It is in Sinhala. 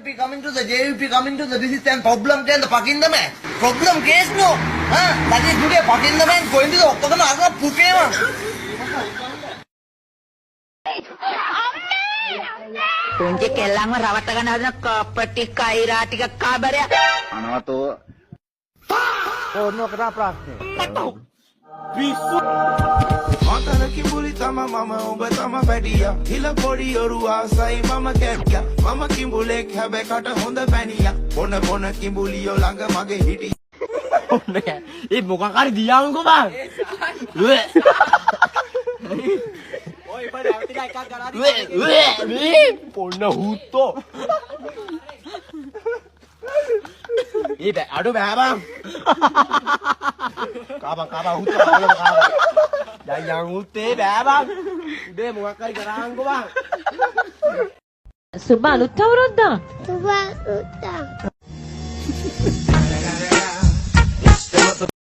JVP coming to the JVP coming to the. This is an problem case. Fucking the man. Problem case no. That is today fucking the man going to the octagon. Agora pukema. පුංචි කෙල්ලන්ව රවට්ට ගන්න හදන කපටි කයිරා ටික කාබරය අනවතෝ ඕනෝ කරා ප්‍රශ්නේ පිස්සු මතර කිඹුලි තම මම ඔබ තම පැටියා හිල පොඩි ඔරු ආසයි මම කැට්ටියා මම කිඹුලෙක් හැබැයි කට හොඳ පැණියා බොන කිඹුලියෝ ළඟ මගේ හිටි ඒ මොකක් හරි දියන්කෝ බං ඔය ඉතින් අවතික එකක් ගලාදී පොන්න හුත්තෝ ඒ බෑ අඩු බෑ බං කාබන් හුත්තෝ කාබන් යන් හුත්තේ බෑ බං ඉබේ මොකක් හරි කරාන්කෝ බං සුබ අලුත් අවුරුද්දා සුබ අලුත්